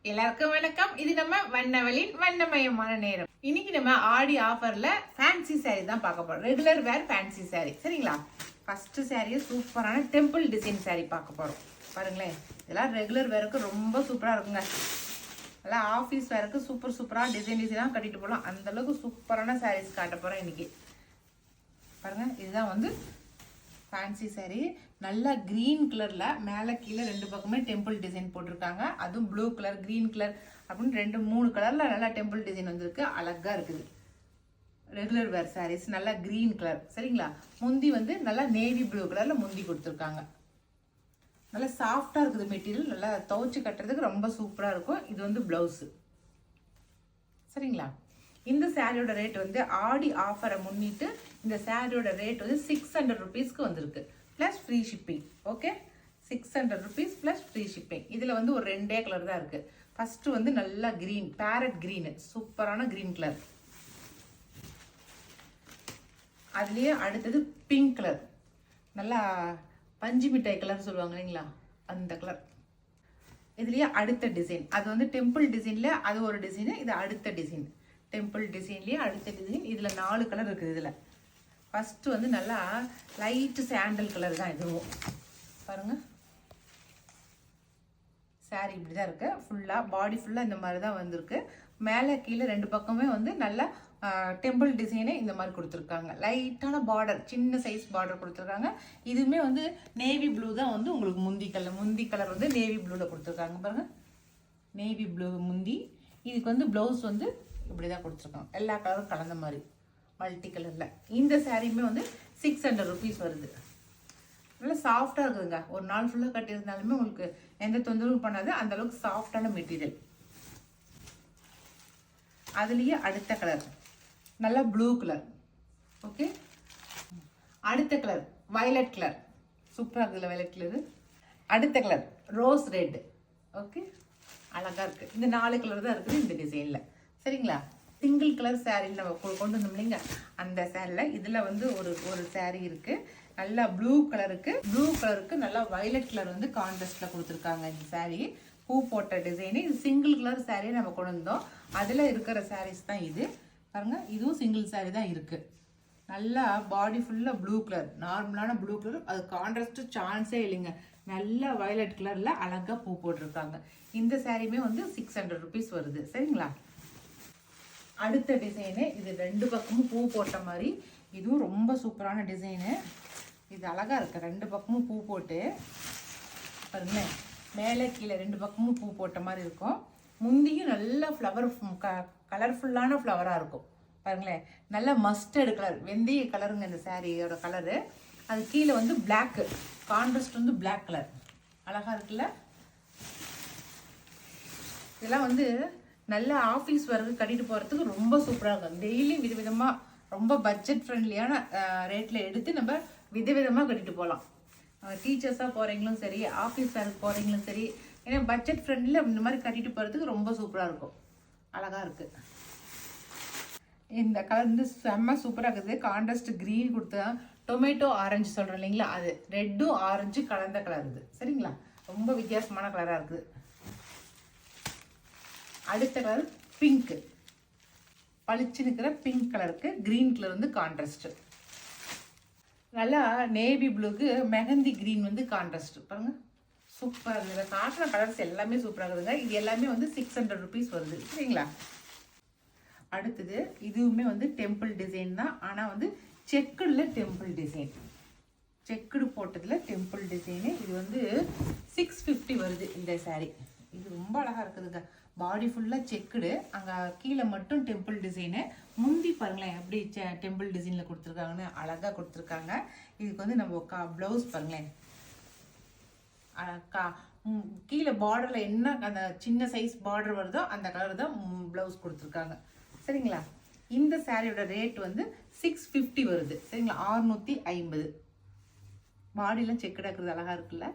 எல்லாருக்கும் வணக்கம். இது நம்ம வண்ணவளின் வண்ணமயமான நேரம். இன்னைக்கு நம்ம ஆடி ஆஃபர்ல ஃபேன்சி சாரி தான் பார்க்க போறோம். ரெகுலர் வேர் ஃபேன்சி சாரி. சரிங்களா? ஃபர்ஸ்ட் சாரியை சூப்பரான டெம்பிள் டிசைன் சாரி பார்க்க போறோம். பாருங்களேன், இதெல்லாம் ரெகுலர் வேருக்கு ரொம்ப சூப்பரா இருக்குங்க. எல்லாம் ஆஃபீஸ் வேருக்கு சூப்பரா டிசைனாக கட்டிட்டு போகலாம். அந்த அளவுக்கு சூப்பரான சாரீஸ் காட்ட போறோம் இன்னைக்கு. பாருங்க, இதுதான் வந்து ஃபேன்சி சாரி. நல்லா க்ரீன் கலர்ல மேலே கீழே ரெண்டு பக்கமே டெம்பிள் டிசைன் போட்டிருக்காங்க. அதுவும் ப்ளூ கலர், க்ரீன் கலர் அப்படின்னு மூணு கலர்ல நல்லா டெம்பிள் டிசைன் வந்திருக்கு. அழகா இருக்குது. ரெகுலர் வேர் சாரீஸ் நல்லா க்ரீன் கலர். சரிங்களா? முந்தி வந்து நல்லா நேவி ப்ளூ கலர்ல முந்தி கொடுத்துருக்காங்க. நல்லா சாஃப்டா இருக்குது மெட்டீரியல். நல்லா துவைச்சு கட்டுறதுக்கு ரொம்ப சூப்பரா இருக்கும். இது வந்து பிளவுஸ். சரிங்களா? இந்த சாரியோட ரேட் வந்து ஆடி ஆஃபரை முன்னிட்டு இந்த சாரியோட ரேட் வந்து 600 ருபீஸ்க்கு வந்திருக்கு. Plus free shipping. Okay, 600 rupees plus free shipping. இதில் வந்து ஒரு ரெண்டே கலர் தான் இருக்குது. ஃபஸ்ட்டு வந்து நல்லா க்ரீன், பேரட் க்ரீனு, சூப்பரான க்ரீன் கலர். அதுலேயே அடுத்தது பிங்க் கலர், நல்லா பஞ்சு மிட்டாய் கலர் சொல்லுவாங்க இல்லைங்களா, அந்த கலர். இதுலேயே அடுத்த டிசைன், அது வந்து டெம்பிள் டிசைனில் அது ஒரு டிசைனு, இது அடுத்த டிசைன். டெம்பிள் டிசைன்லேயே அடுத்த டிசைன். இதில் 4 கலர் இருக்குது. இதில் ஃபஸ்ட்டு வந்து நல்லா லைட்டு சாண்டல் கலர் தான் இதுவும். பாருங்கள், சாரி இப்படி தான் இருக்குது. ஃபுல்லாக பாடி ஃபுல்லாக இந்த மாதிரி தான் வந்திருக்கு. மேலே கீழே ரெண்டு பக்கமே வந்து நல்லா டெம்பிள் டிசைனே இந்த மாதிரி கொடுத்துருக்காங்க. லைட்டான பார்டர், சின்ன சைஸ் பார்டர் கொடுத்துருக்காங்க. இதுவுமே வந்து நேவி ப்ளூ தான் வந்து உங்களுக்கு முந்தி கலர் வந்து நேவி ப்ளூவில் கொடுத்துருக்காங்க. பாருங்கள், நேவி ப்ளூ முந்தி. இதுக்கு வந்து ப்ளவுஸ் வந்து இப்படி தான் கொடுத்துருக்காங்க. எல்லா கலரும் கலந்த மாதிரி மல்டி கலரில். இந்த சாரியுமே வந்து 600 ருபீஸ் வருது. நல்லா சாஃப்டாக இருக்குதுங்க. ஒரு நாள் ஃபுல்லாக கட்டியிருந்தாலுமே உங்களுக்கு எந்த தொந்தரவும் பண்ணாது. அந்த அளவுக்கு சாஃப்டான மெட்டீரியல். அதுலேயே அடுத்த கலர் நல்லா ப்ளூ கலர். ஓகே, அடுத்த கலர் வயலட் கலர். சூப்பராக இருக்குதுல்ல வயலட் கலரு. அடுத்த கலர் ரோஸ் ரெட். ஓகே, அழகாக இருக்குது. இந்த 4 கலர் தான் இருக்குது இந்த டிசைனில். சரிங்களா? சிங்கிள் கலர் சாரீ நம்ம கொண்டு வந்தோம் இல்லைங்க, அந்த சாரியில் இதில் வந்து ஒரு சாரீ இருக்குது. நல்லா ப்ளூ கலருக்கு நல்லா வயலட் கலர் வந்து கான்ட்ராஸ்டில் கொடுத்துருக்காங்க. இந்த சாரீ பூ போட்ட டிசைனு. இது சிங்கிள் கலர் சாரீ நம்ம கொண்டு வந்தோம். அதில் இருக்கிற சாரீஸ் தான் இது. பாருங்கள், இதுவும் சிங்கிள் சாரீ தான் இருக்குது. நல்லா பாடி ஃபுல்லாக ப்ளூ கலர், நார்மலான ப்ளூ கலர். அது கான்ட்ராஸ்ட்டு சான்ஸே இல்லைங்க. நல்லா வயலட் கலரில் அழகாக பூ போட்டிருக்காங்க. இந்த சாரியுமே வந்து 600 ருபீஸ் வருது. சரிங்களா? அடுத்த டிசைனு, இது ரெண்டு பக்கமும் பூ போட்ட மாதிரி. இதுவும் ரொம்ப சூப்பரான டிசைனு. இது அழகாக இருக்குது. ரெண்டு பக்கமும் பூ போட்டு பாருங்களேன், மேலே கீழே ரெண்டு பக்கமும் பூ போட்ட மாதிரி இருக்கும். முந்தியும் நல்ல ஃப்ளவர், கலர்ஃபுல்லான ஃப்ளவராக இருக்கும். பாருங்களேன், நல்ல மஸ்டர்டு கலர், வெந்தய கலருங்க இந்த சாரியோட கலரு. அது கீழே வந்து பிளாக்கு, கான்ட்ராஸ்ட் வந்து பிளாக் கலர். அழகாக இருக்குல்ல? இதெல்லாம் வந்து நல்ல ஆஃபீஸ் ஒர்க்கு கட்டிட்டு போகிறதுக்கு ரொம்ப சூப்பராக இருக்கும். டெய்லி விதவிதமாக ரொம்ப பட்ஜெட் ஃப்ரெண்ட்லியான ரேட்டில் எடுத்து நம்ம விதவிதமாக கட்டிட்டு போகலாம். டீச்சர்ஸாக போகிறீங்களும் சரி, ஆஃபீஸ் ஒர்க் போகிறீங்களும் சரி, ஏன்னா பட்ஜெட் ஃப்ரெண்ட்லியில் இந்த மாதிரி கட்டிட்டு போகிறதுக்கு ரொம்ப சூப்பராக இருக்கும். அழகாக இருக்குது. இந்த கலர் வந்து செம்ம சூப்பராக இருக்குது. கான்ட்ராஸ்ட் க்ரீன் கொடுத்தா டொமேட்டோ ஆரஞ்சு சொல்கிறோம் இல்லைங்களா, அது ரெட்டும் ஆரஞ்சு கலந்த கலர் இது. சரிங்களா? ரொம்ப வித்தியாசமான கலராக இருக்குது. அடுத்த கலர் பிங்க், பளிச்சுன்னு இருக்கிற பிங்க் கலருக்கு க்ரீன் கலர் வந்து கான்ட்ராஸ்ட். நல்லா நேவி ப்ளூக்கு மெஹந்தி க்ரீன் வந்து கான்ட்ராஸ்ட். பாருங்க, சூப்பராக இருக்குது. காட்டுற கலர்ஸ் எல்லாமே சூப்பராக இருக்குதுங்க. இது எல்லாமே வந்து 600 ருபீஸ் வருது. சரிங்களா? அடுத்தது இதுவுமே வந்து டெம்பிள் டிசைன் தான். ஆனால் வந்து செக்குடில் டெம்பிள் டிசைன், செக்குடு போட்டதில் டெம்பிள் டிசைனு. இது வந்து 650 வருது இந்த சாரீ. இது ரொம்ப அழகாக இருக்குதுங்க. பாடி ஃபுல்லாக செக்குடு, அங்கே கீழே மட்டும் டெம்பிள் டிசைனு. முந்தி பாருங்களேன் எப்படி டெம்பிள் டிசைனில் கொடுத்துருக்காங்கன்னு அழகாக கொடுத்துருக்காங்க. இதுக்கு வந்து நம்ம ப்ளவுஸ் பாருங்களேன், கீழே பார்டரில் என்ன அந்த சின்ன சைஸ் பார்டர் வருதோ அந்த கலர் தான் ப்ளவுஸ் கொடுத்துருக்காங்க. சரிங்களா? இந்த சாரியோட ரேட் வந்து 650 வருது. சரிங்களா? 650. பாடியெலாம் செக்குடாக இருக்கிறது அழகாக இருக்குல்ல?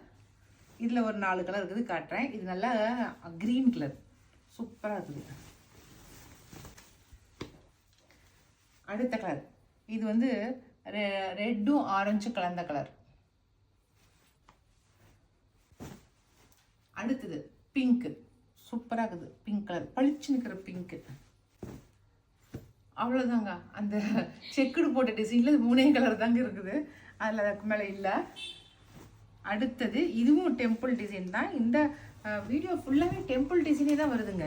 இதில் ஒரு 4 கலர் இருக்குது, காட்டுறேன். இது நல்லா க்ரீன் கலர், சூப்பராக இருக்குது. அடுத்த கலர் இது வந்து ரெட்டும் ஆரஞ்சும் கலந்த கலர். அடுத்தது பிங்க், சூப்பராக இருக்குது. பிங்க் கலர், பளிச்சுன்னு இருக்கிற பிங்க்கு. அவ்வளோதாங்க. அந்த செக்குடு போட்ட டிசைனில் 3 கலர் தாங்க இருக்குது, அதில் அதுக்கு மேலே இல்லை. அடுத்தது இதுவும் டெம்பிள் டிசைன் தான். இந்த வீடியோ ஃபுல்லாகவே டெம்பிள் டிசைனே தான் வருதுங்க.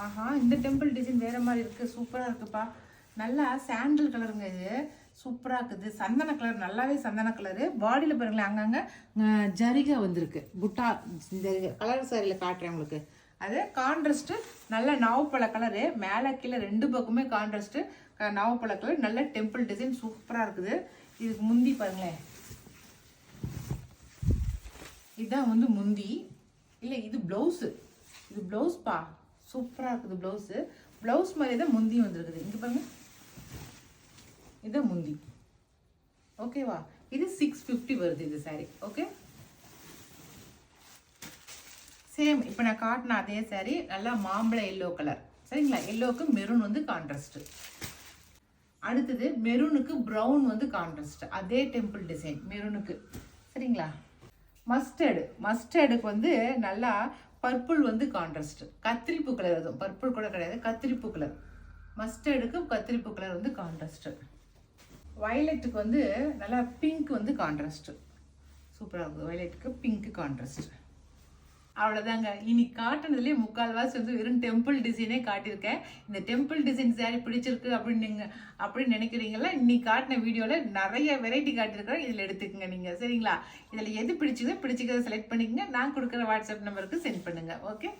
ஆஹா, இந்த டெம்பிள் டிசைன் வேறு மாதிரி இருக்குது, சூப்பராக இருக்குப்பா. நல்லா சாண்டில் கலருங்க, இது சூப்பராக இருக்குது. சந்தன கலர், நல்லாவே சந்தன கலரு. பாடியில் பாருங்களேன், அங்கங்கே ஜரிகை வந்திருக்கு, புட்டா ஜரிகை. கலர் சாரியில் காட்டுறேன் உங்களுக்கு. அது கான்ட்ராஸ்ட்டு நல்ல நவப்பழ கலரு, மேலே கீழே 2 பக்கமே கான்ட்ராஸ்ட்டு நவப்பழ கலர். நல்ல டெம்பிள் டிசைன் சூப்பராக இருக்குது. இதுக்கு முந்தி பாருங்களேன், இதுதான் வந்து முந்தி. இல்லை, இது ப்ளவுஸு. இது ப்ளவுஸ்ப்பா, சூப்பராக இருக்குது ப்ளவுஸு. ப்ளவுஸ் மாதிரி தான் முந்தி வந்துருக்குது. இங்கே பாருங்கள், இதுதான் முந்தி. ஓகேவா? இது 650 வருது இது சாரி. ஓகே, சேம் இப்போ நான் காட்டின அதே சாரி, நல்லா மாம்பழ எல்லோ கலர். சரிங்களா? எல்லோவுக்கு மெரூன் வந்து கான்ட்ராஸ்ட்டு. அடுத்தது மெரூனுக்கு ப்ரௌன் வந்து கான்ட்ராஸ்ட். அதே டெம்பிள் டிசைன் மெரூனுக்கு. சரிங்களா? மஸ்டர்டுக்கு வந்து நல்லா பர்பிள் வந்து கான்ட்ராஸ்ட். கத்திரிப்பூ கலர், அதுவும் பர்பிள் கூட கிடையாது, கத்திரிப்பூ கலர். மஸ்டர்டுக்கு கத்திரிப்பூ கலர் வந்து கான்ட்ராஸ்ட். வயலட்டுக்கு வந்து நல்லா பிங்க் வந்து கான்ட்ராஸ்ட். சூப்பராக இருக்குது. வயலட்டுக்கு பிங்க் கான்ட்ராஸ்ட். அவ்வளோதாங்க. இன்னைக்கு காட்டுனதுலேயே 3/4 வந்து வெறும் டெம்பிள் டிசைனே காட்டியிருக்கேன். இந்த டெம்பிள் டிசைன் சாரி பிடிச்சிருக்கு அப்படின்னு நினைக்கிறீங்களா? இன்னைக்கு காட்டின வீடியோவில் நிறைய வெரைட்டி காட்டியிருக்கிறோம், இதில் எடுத்துக்கங்க நீங்கள். சரிங்களா? இதில் எது பிடிச்சிக்கிறத செலக்ட் பண்ணிக்கங்க. நான் கொடுக்குற வாட்ஸ்அப் நம்பருக்கு சென்ட் பண்ணுங்கள். ஓகே.